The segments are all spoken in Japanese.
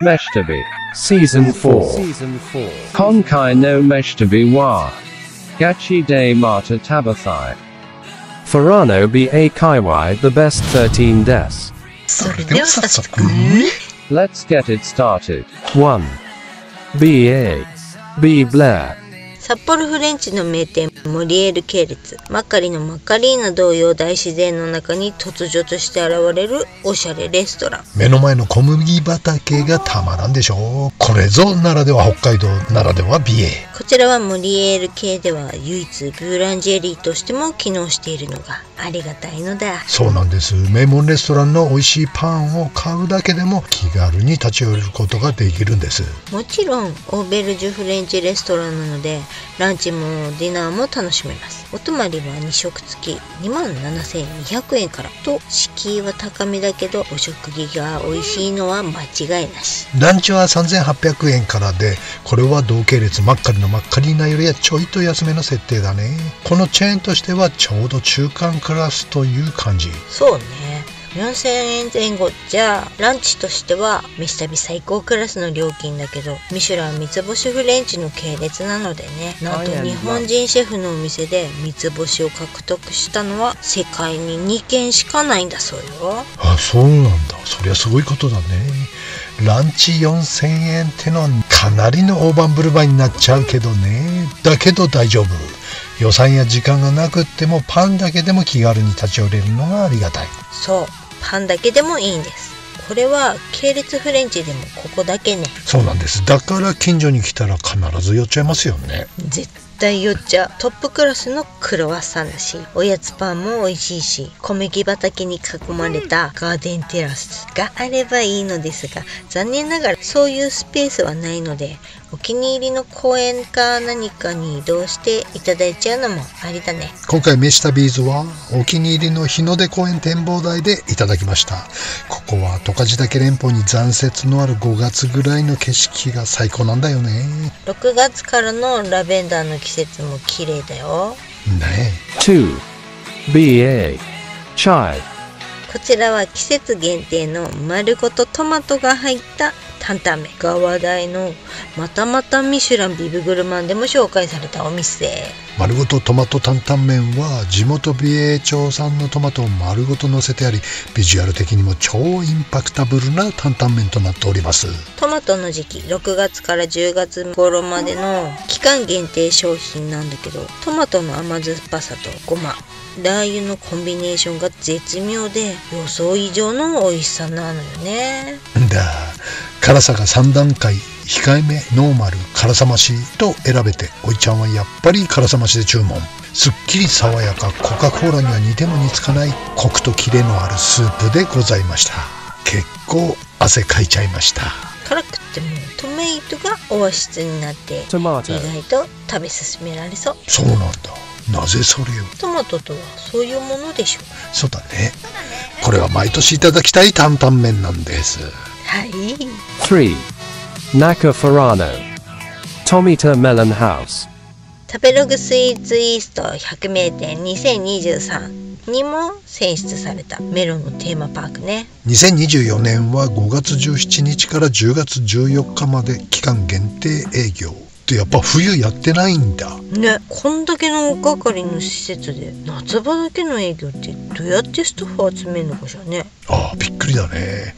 飯旅 Season 4.今回の飯旅はガチでまた食べたい Farano ba Kaiwai the best 13 des. それでは早速 Let's get it started 1. Ba. B. Blair. 札幌フレンチの名店モリエール系列マッカリのマッカリーナ同様大自然の中に突如として現れるおしゃれレストラン。目の前の小麦畑がたまらんでしょう。これぞならでは北海道ならでは美瑛。こちらはモリエール系では唯一ブーランジェリーとしても機能しているのがありがたいのだ。そうなんです。名門レストランの美味しいパンを買うだけでも気軽に立ち寄ることができるんです。もちろんオーベルジュフレンチレストランなのでランチもディナーも楽しめます。お泊まりは2食付き 27,200 円からと敷居は高めだけどお食事が美味しいのは間違いなし。ランチは 3,800 円からで、これは同系列マッカリのマッカリーナよりはちょいと安めの設定だね。このチェーンとしてはちょうど中間クラスという感じ。そうね、4000円前後じゃランチとしては飯旅最高クラスの料金だけど、ミシュラン三つ星フレンチの系列なのでね、なんと日本人シェフのお店で三つ星を獲得したのは世界に2軒しかないんだそうよ。あ、そうなんだ。そりゃすごいことだね。ランチ4000円ってのはかなりの大盤振る舞いになっちゃうけどね。だけど大丈夫。予算や時間がなくってもパンだけでも気軽に立ち寄れるのがありがたい。そう、パンだけでもいいんです。これは系列フレンチでもここだけね。そうなんです。だから近所に来たら必ず寄っちゃいますよね。絶対寄っちゃう。トップクラスのクロワッサンだし、おやつパンも美味しいし、小麦畑に囲まれたガーデンテラスがあればいいのですが、残念ながらそういうスペースはないので、お気に入りの公園か何かに移動していただいちゃうのもありだね。今回飯旅ーズはお気に入りの日の出公園展望台でいただきました。ここは十勝岳連峰に残雪のある5月ぐらいの景色が最高なんだよね。6月からのラベンダーの季節も綺麗だよね。 2. Ba. Chai. こちらは季節限定の丸ごとトマトが入った担々麺が話題の、またまたミシュランビブグルマンでも紹介されたお店。丸ごとトマト担々麺は地元美瑛町産のトマトを丸ごと乗せてあり、ビジュアル的にも超インパクタブルな担々麺となっております。トマトの時期6月から10月頃までの期間限定商品なんだけど、トマトの甘酸っぱさとごまラー油のコンビネーションが絶妙で予想以上の美味しさなのよね。辛さが3段階、控えめ、ノーマル、辛さ増しと選べて、おいちゃんはやっぱり辛さ増しで注文。すっきり爽やか、コカ・コーラには似ても似つかないコクとキレのあるスープでございました。結構汗かいちゃいました。辛くってもトメイトがオアシスになって意外と食べ進められそう。そうなんだ。なぜそれを。トマトとはそういうものでしょう。そうだね。これは毎年いただきたい担々麺なんです。はい。 3. Naka Farano. Tomita Melon House. 食べログスイーツイースト100名店2023にも選出されたメロンのテーマパークね。2024年は5月17日から10月14日まで期間限定営業ってやっぱ冬やってないんだね。こんだけの大掛かりの施設で夏場だけの営業ってどうやってスタッフを集めるのかしらね。ああ、びっくりだね。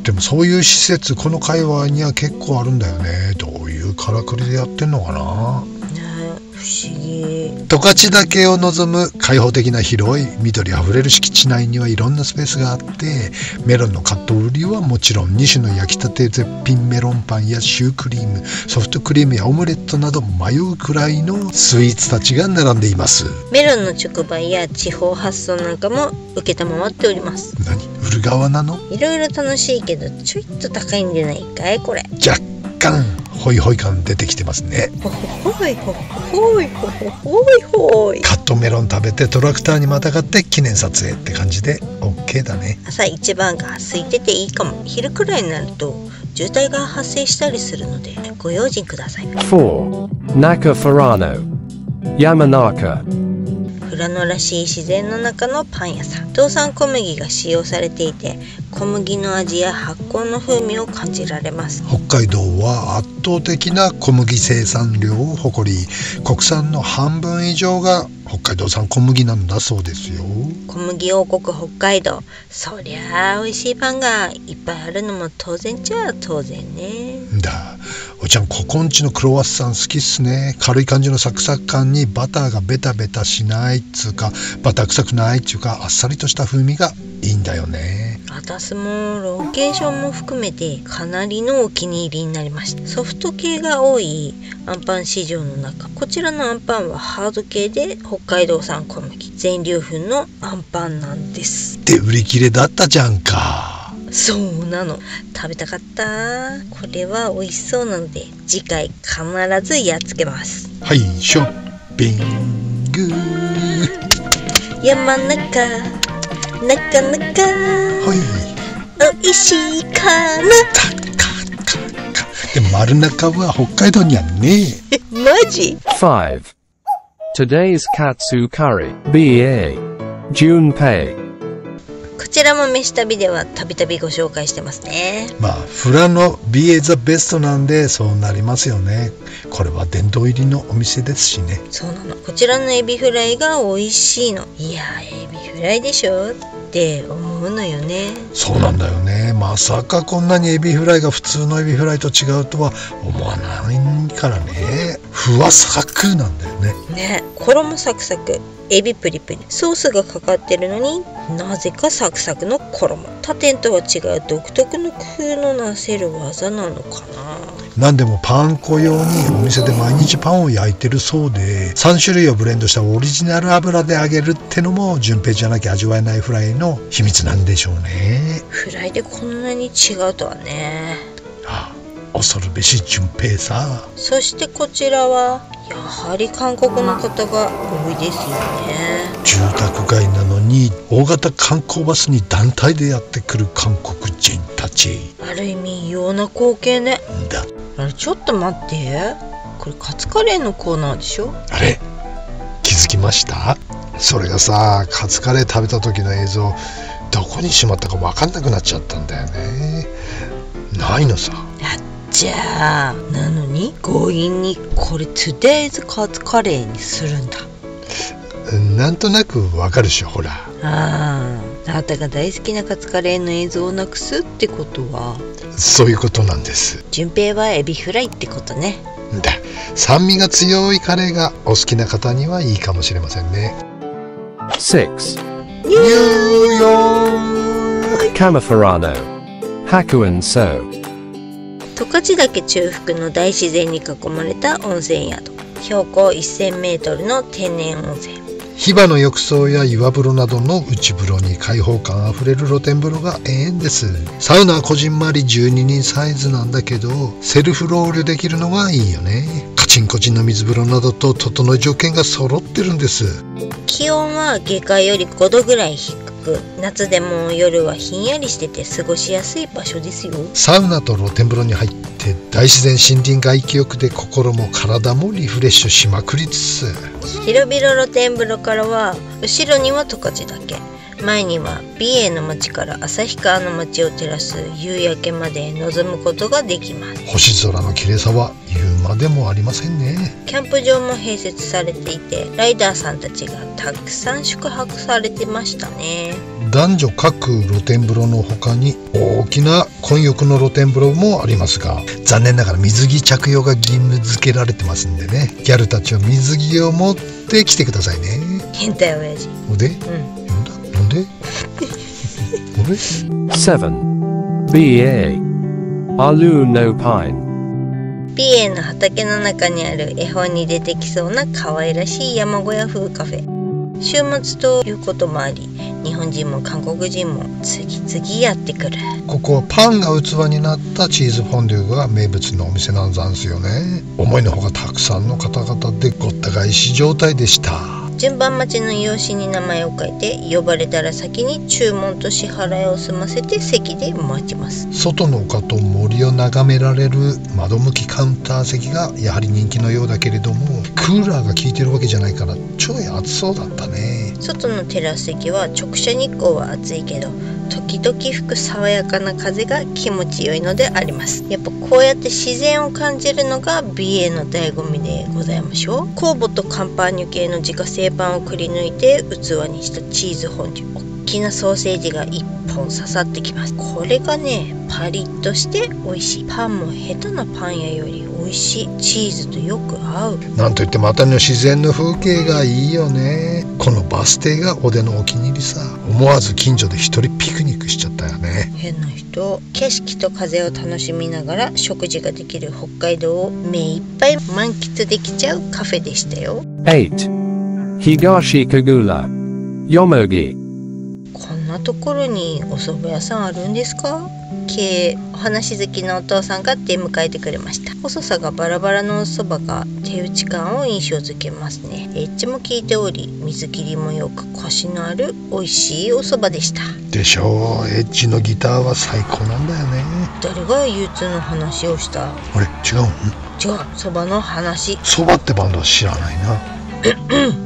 でもそういう施設この界隈には結構あるんだよね。どういうからくりでやってんのかな。不思議。十勝岳を望む開放的な広い緑あふれる敷地内にはいろんなスペースがあって、メロンのカット売りはもちろん2種の焼きたて絶品メロンパンやシュークリーム、ソフトクリームやオムレットなど迷うくらいのスイーツたちが並んでいます。メロンの直売や地方発送なんかも受けたまわっております。何、売る側なの？いろいろ楽しいけどちょいっと高いんじゃないかいこれ。若干ホイホイ感出てきてますね。ほほいほほいほほいほい。カットメロン食べてトラクターにまたがって記念撮影って感じで OK だね。朝一番が空いてていいかも。昼くらいになると渋滞が発生したりするのでご用心ください。4. Naka Farano. Yamanaka. フ富良野らしい自然の中のパン屋さん。道産小麦が使用されていて、小麦の味や発酵の風味を感じられます。北海道は圧倒的な小麦生産量を誇り、国産の半分以上が北海道産小麦なんだそうですよ。小麦王国北海道、そりゃあ美味しいパンがいっぱいあるのも当然じゃ当然ね。だ、おちゃんここんちのクロワッサン好きっすね。軽い感じのサクサク感にバターがベタベタしないっつうか、バター臭くないっつうか、あっさりとした風味がいいんだよね。私もロケーションも含めてかなりのお気に入りになりました。ソフト系が多いアンパン市場の中、こちらのアンパンはハード系で北海道産小麦全粒粉のアンパンなんです。で売り切れだったじゃんか。そうなの、食べたかった。これは美味しそうなので次回必ずやっつけます。はい、ショッピング。山中なかなかはい美味しいかな。でも丸中は北海道にはねえ。マジ？ 5. Today's Katsu Curry. BA. Junpei. こちらも飯旅ではたびたびご紹介してますね。まあ富良野 BA ザベストなんでそうなりますよね。これは殿堂入りのお店ですしね。そうなの、こちらのエビフライが美味しいの。いやエビフライでしょって思うのよね。そうなんだよね。まさかこんなにエビフライが普通のエビフライと違うとは思わないからね。ふわサクなんだよね。ね、衣サクサク、エビプリプリ、ソースがかかってるのになぜかサクサクの衣。他店とは違う独特の工夫のなせる技なのかな。なんでもパン粉用にお店で毎日パンを焼いてるそうで、3種類をブレンドしたオリジナル油で揚げるってのも純平じゃなきゃ味わえないフライの秘密なんでしょうね。フライでこんなに違うとはね。ああ、恐るべし純平さ。そしてこちらはやはり韓国の方が多いですよね。住宅街なのに大型観光バスに団体でやってくる韓国人たち。ある意味異様な光景ね。んだ。あれちょっと待って、これカツカレーのコーナーでしょ。あれ気づきました？それがさ、カツカレー食べた時の映像どこにしまったか分かんなくなっちゃったんだよね。ないのさ。じゃあなのに強引にこれ Today's カツカレーにするんだ。なんとなくわかるでしょ。ほら、あなたが大好きなカツカレーの映像をなくすってことはそういうことなんです。順平はエビフライってことね。だ、酸味が強いカレーがお好きな方にはいいかもしれませんね。6. ニューヨーク Camafurano. Hakuin So. 十勝岳中腹の大自然に囲まれた温泉宿、標高 1000m の天然温泉。ヒバの浴槽や岩風呂などの内風呂に開放感あふれる露天風呂が永遠です。サウナはこじんまり12人サイズなんだけど、セルフロウリュできるのがいいよね。カチンコチンの水風呂などと整い条件が揃ってるんです。気温は下界より5度ぐらい低く、夏でも夜はひんやりしてて過ごしやすい場所ですよ。サウナと露天風呂に入って大自然森林外気浴で心も体もリフレッシュしまくりつつ、広々露天風呂からは後ろには十勝岳、前には美瑛の町から旭川の町を照らす夕焼けまで望むことができます。星空の綺麗さは言うまでもありませんね。キャンプ場も併設されていて、ライダーさんたちがたくさん宿泊されてましたね。男女各露天風呂の他に大きな混浴の露天風呂もありますが、残念ながら水着着用が義務付けられてますんでね、ギャルたちは水着を持ってきてくださいね。変態親父。おで、なんで俺 7. BA. Alu no Pine. 美瑛の畑の中にある絵本に出てきそうな可愛らしい山小屋風カフェ。週末ということもあり、日本人も韓国人も次々やってくる。ここはパンが器になったチーズフォンデュが名物のお店なんざんすよね。思いのほかたくさんの方々でごった返し状態でした。順番待ちの用紙に名前を書いて、呼ばれたら先に注文と支払いを済ませて席で待ちます。外の丘と森を眺められる窓向きカウンター席がやはり人気のようだけれども、クーラーが効いてるわけじゃないからちょい暑そうだったね。外のテラス席は直射日光は暑いけど、時々吹く爽やかな風が気持ちよいのであります。やっぱこうやって自然を感じるのが BA の醍醐味でございましょう。酵母とカンパーニュ系の自家製パンをくり抜いて器にしたチーズフォンデュ、大きなソーセージが1本刺さってきます。これがね、パリッとして美味しい。パンも下手なパン屋より美味しい。チーズとよく合う。なんといっても辺りの自然の風景がいいよね。このバス停がおでのお気に入りさ。思わず近所で一人ピクニックしちゃったよね。変な人。景色と風を楽しみながら食事ができる北海道を目いっぱい満喫できちゃうカフェでしたよ。8. Higashi Kagura Yomogi。 こんなところにお蕎麦屋さんあるんですか？お話好きのお父さんが出迎えてくれました。細さがバラバラのお蕎麦が手打ち感を印象づけますね。エッジも効いており、水切りもよくコシのある美味しいお蕎麦でした。でしょう。エッジのギターは最高なんだよね。誰が U2 の話をした？あれ違うん？違う、蕎麦の話。蕎麦ってバンドは知らないな。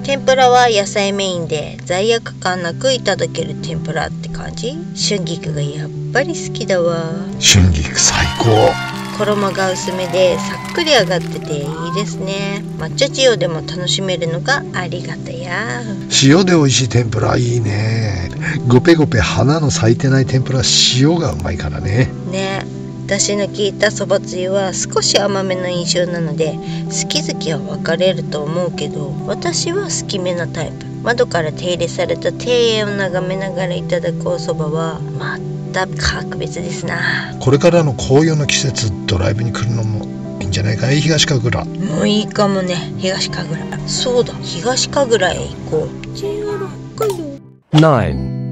天ぷらは野菜メインで罪悪感なくいただける天ぷらって感じ。春菊がやっぱり好きだわ。春菊最高。衣が薄めでさっくり揚がってていいですね。抹茶塩でも楽しめるのがありがたや。塩で美味しい天ぷらいいね。ゴペゴペ花の咲いてない天ぷら、塩がうまいからね。ね、だしの効いたそばつゆは少し甘めの印象なので、好き好きは分かれると思うけど、私は好きめなタイプ。窓から手入れされた庭園を眺めながらいただくお蕎麦はまた格別ですな。これからの紅葉の季節、ドライブに来るのもいいんじゃないかい？東神楽。もういいかもね。東神楽。そうだ、東神楽へ行こう。JR 北海道。9.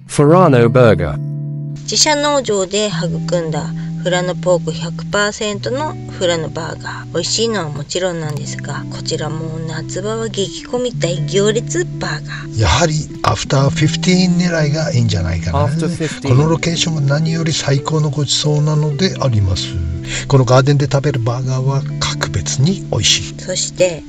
Furano Burger。 自社農場で育んだ富良野ポーク 100% の富良野バーガー。美味しいのはもちろんなんですが、こちらも夏場は激混み大行列バーガー。やはりアフター15狙いがいいんじゃないかな。このロケーションが何より最高のごちそうなのであります。このガーデンで食べるバーガーは格別に美味しい。そして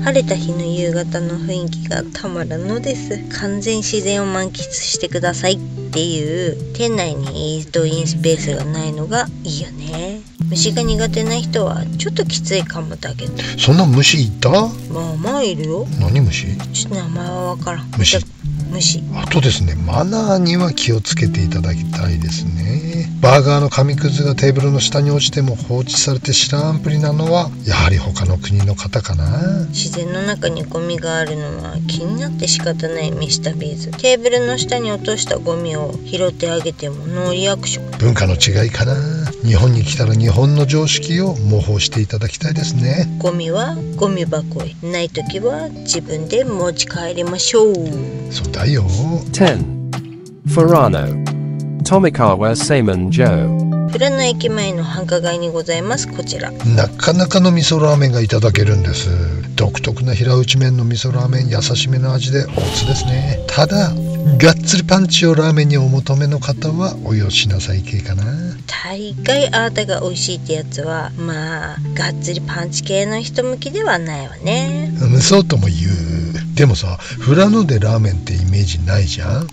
晴れた日の夕方の雰囲気がたまらんのです。完全自然を満喫してくださいっていう、店内にイートインスペースがないのがいいよね。虫が苦手な人はちょっときついかもだけど。そんな虫いた？まあいるよ。何虫？ちょっと名前はわからん。虫。あとですね、マナーには気をつけていただきたいですね。バーガーの紙くずがテーブルの下に落ちても放置されて知らんぷりなのはやはり他の国の方かな。自然の中にゴミがあるのは気になって仕方ないミスタービーズ。テーブルの下に落としたゴミを拾ってあげてもノーリアクション。文化の違いかな。日本に来たら日本の常識を模倣していただきたいですね。ゴミはゴミ箱へ、ないときは自分で持ち帰りましょう。そうだよ。10. Furano Tomikawa Seimon Joe。 富良野駅前の繁華街にございます。こちらなかなかの味噌ラーメンがいただけるんです。独特な平打ち麺の味噌ラーメン、優しめの味でおつですね。ただがっつりパンチをラーメンにお求めの方はおよしなさい系かな。大概あなたが美味しいってやつはまあがっつりパンチ系の人向きではないわね。そうとも言う。でもさ、富良野でラーメンってイメージないじゃん。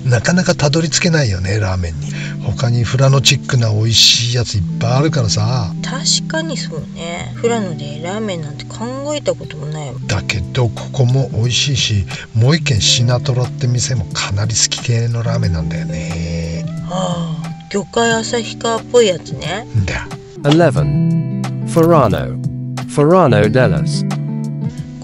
なかなかたどり着けないよね、ラーメンに。他に富良野チックな美味しいやついっぱいあるからさ。確かにそうね。富良野でラーメンなんて考えたこともないもん。だけどここも美味しいし、もう一軒シナトラって店もかなり好き系のラーメンなんだよね。ああ、魚介旭川っぽいやつね。んだ。11. Furano Delas。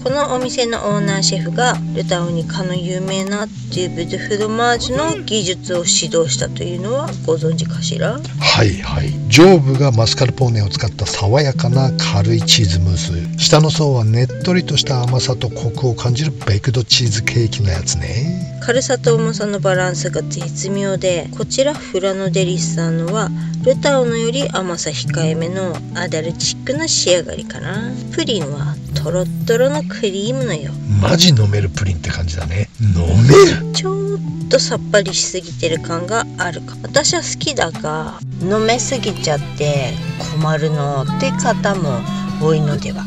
このお店のオーナーシェフがルタオニカの有名なデュブ・ドゥ・フロマージュの技術を指導したというのはご存知かしら？はいはい。上部がマスカルポーネを使った爽やかな軽いチーズムース、下の層はねっとりとした甘さとコクを感じるベイクドチーズケーキのやつね。軽さと重さのバランスが絶妙で、こちらフラノデリスさんのはルタオのより甘さ控えめのアダルチックな仕上がりかな。プリンはトロットロのクリームのよ。マジ飲めるプリンって感じだね。飲める。ちょっとさっぱりしすぎてる感があるか。私は好きだが、飲めすぎちゃって困るのって方も多いのでは。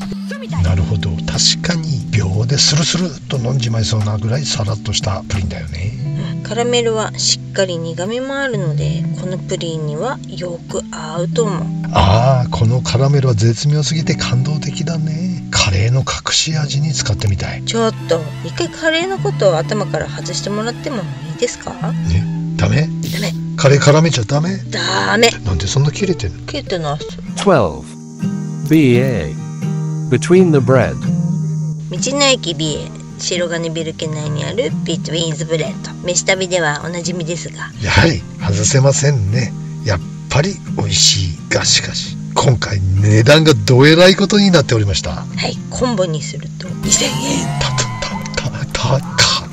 なるほど、確かに秒でスルスルっと飲んじまいそうなぐらいサラッとしたプリンだよね。カラメルはしっかり苦みもあるので、このプリンにはよく合うと思う。ああ、このカラメルは絶妙すぎて感動的だね。カレーの隠し味に使ってみたい。ちょっと一回カレーのことを頭から外してもらってもいいですか？ダメ？ダメ。カレー絡めちゃダメ？ダメ。なんでそんな切れてんの？切れてないっす。12. BA. Between the bread. 道の駅 BA、白金ビル圏内にあるビットウィーンズブレッド。飯旅ではおなじみですが、やはり外せませんね。やっぱり美味しいが、しかし今回値段がどえらいことになっておりました。はい、コンボにすると2000円。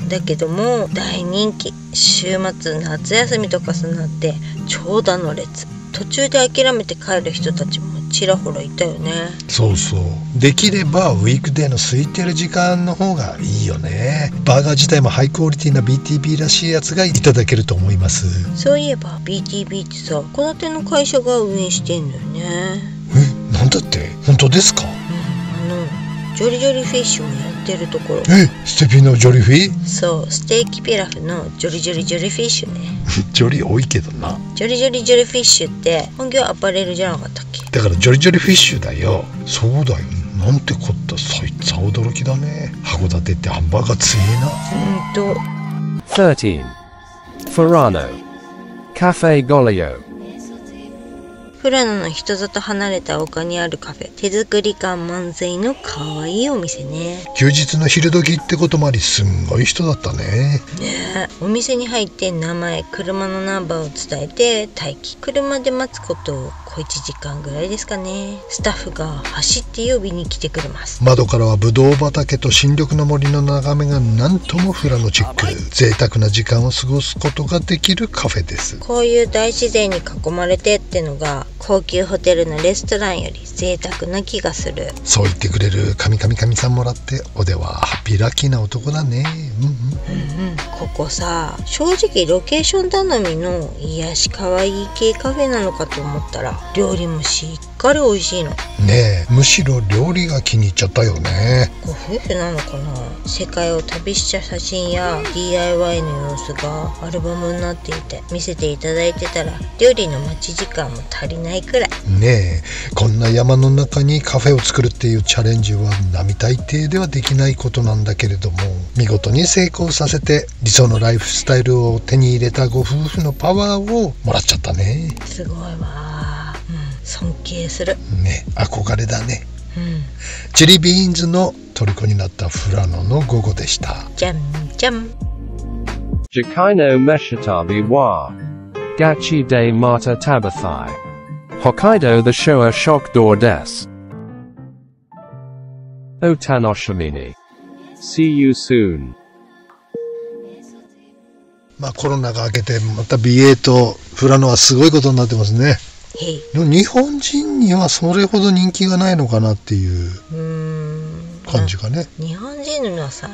だけども大人気。週末夏休みと重なって長蛇の列。途中で諦めて帰る人たちもちらほらいたよね。そうそう、できればウィークデーの空いてる時間の方がいいよね。バーガー自体もハイクオリティな BTB らしいやつがいただけると思います。そういえば BTB ってさ、戸建ての会社が運営してんのよね。なんだって？本当ですか？ジョリジョリフィッシュもやってるところ。ステピのジョリフィ？そう、ステーキピラフのジョリジョリジョリフィッシュね。ジョリ多いけどな。ジョリジョリジョリフィッシュって本業アパレルじゃなかったっけ？だからジョリジョリフィッシュだよ。そうだよ、なんてこった。そいつは驚きだね。函館ってハンバーガー強えな。13. Furano. Cafe Golio. 富良野の人里離れた丘にあるカフェ。手作り感満載の可愛いお店ね。休日の昼時ってこともあり、すんごい人だったね。お店に入って名前、車のナンバーを伝えて待機。車で待つことを小1時間ぐらいですかね。スタッフが走って呼びに来てくれます。窓からはブドウ畑と新緑の森の眺めがなんとも富良野チック。贅沢な時間を過ごすことができるカフェです。こういう大自然に囲まれてってのが高級ホテルのレストランより贅沢な気がする。そう言ってくれる神さんもらっておではハッピーラッキーな男だね。ここさ、正直ロケーション頼みの癒し可愛い系カフェなのかと思ったら料理もしっかり美味しいのね。むしろ料理が気に入っちゃったよね。ご夫婦なのかな。世界を旅した写真や DIY の様子がアルバムになっていて見せていただいてたら料理の待ち時間も足りないくらいね。こんな山の中にカフェを作るっていうチャレンジは並大抵ではできないことなんだけれども、見事に成功させて理想のライフスタイルを手に入れたご夫婦のパワーをもらっちゃったね。すごいわ、尊敬するね。憧れだね。チリビーンズの虜になった富良野の午後でした。じゃんじゃん。 Jakai no Meshitabi wa Gachi de Mata Tabathai. Hokkaido the Showa Shockdor des. Otanoshamini. See you soon. コロナが明けてまた美瑛と富良野はすごいことになってますね。日本人にはそれほど人気がないのかなっていう感じがね。日本人のさ、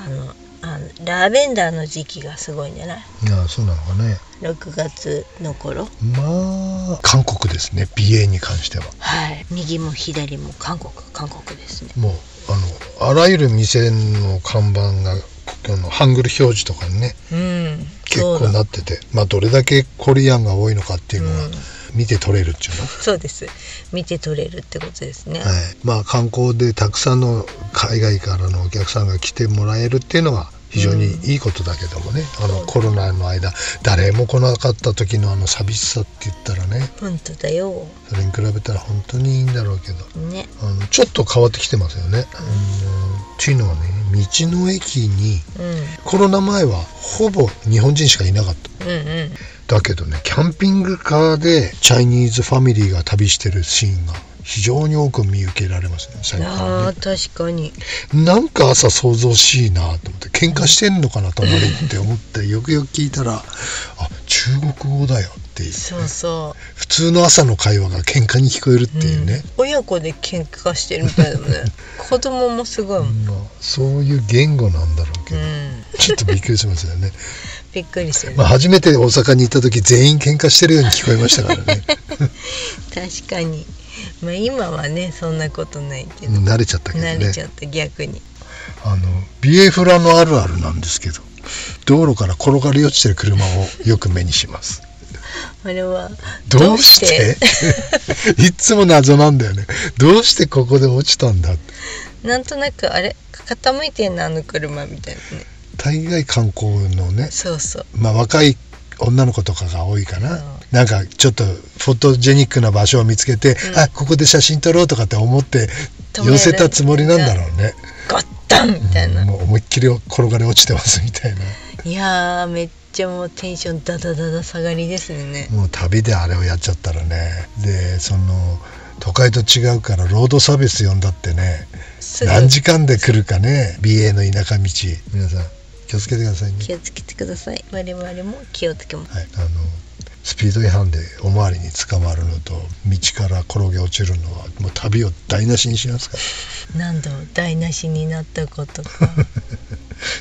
ラベンダーの時期がすごいんじゃない？そうなのかね。6月の頃。韓国ですね、美瑛に関しては。はい、右も左も韓国ですね。もうあらゆる店の看板がハングル表示とかにね、結構なってて、どれだけコリアンが多いのかっていうのが見て取れるっていうの。そうです、見て取れるってことですね。観光でたくさんの海外からのお客さんが来てもらえるっていうのが非常にいいことだけどもね、コロナの間誰も来なかった時の寂しさって言ったらね、本当だよ。それに比べたら本当にいいんだろうけどね、ちょっと変わってきてますよね。っていうのはね、道の駅に、コロナ前はほぼ日本人しかいなかった。だけどね、キャンピングカーでチャイニーズファミリーが旅してるシーンが非常に多く見受けられますね、最近ね。確かに。なんか朝想像しいなと思って、喧嘩してんのかな隣って思ってよくよく聞いたら、あ、中国語だよっていう、ね、そうそう、普通の朝の会話が喧嘩に聞こえるっていうね、親子で喧嘩してるみたいだもんね子供もすごいもん、そういう言語なんだろうけど、ちょっとびっくりしますよねびっくりする、初めて大阪に行った時全員喧嘩してるように聞こえましたからね確かに。今はねそんなことないけど、慣れちゃったけどね。慣れちゃった。逆にビエフラのあるあるなんですけど、道路から転がり落ちてる車をよく目にしますあれはどうしていつも謎なんだよね。どうしてここで落ちたんだって。なんとなくあれ傾いてんなあの車みたいなね。大概観光のね、そうそう、若い女の子とかが多いかな、うん、なんかちょっとフォトジェニックな場所を見つけて、あ、ここで写真撮ろうとかって思って寄せたつもりなんだろうね。ガッタンみたいな、もう思いっきり転がり落ちてますみたいな。いやーめっちゃもうテンションダダダダ下がりですね。もう旅であれをやっちゃったらね、で都会と違うからロードサービス呼んだってね、何時間で来るかね、BA の田舎道。皆さん気をつけてくださいね。気をつけてください。我々も気をつけます。はい、スピード違反でおまわりに捕まるのと道から転げ落ちるのはもう旅を台無しにしますから。何度台無しになったことか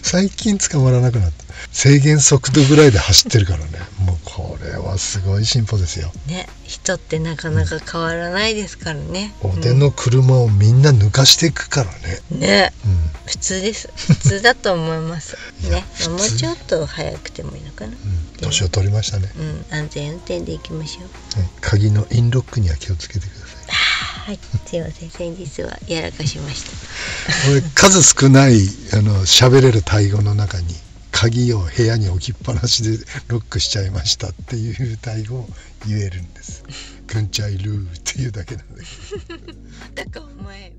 最近捕まらなくなった。制限速度ぐらいで走ってるからね。もうこれはすごい進歩ですよね。人ってなかなか変わらないですからね。俺の車をみんな抜かしていくからね。ね、普通です。普通だと思いますね。もうちょっと早くてもいいのかな。年を取りましたね。安全運転で行きましょう。鍵のインロックには気をつけてください。はい、すいません、先日はやらかしました俺数少ない喋れるタイ語の中に鍵を部屋に置きっぱなしでロックしちゃいましたっていうタイ語を言えるんです。グンチャイルーっていうだけなんだけどだからお前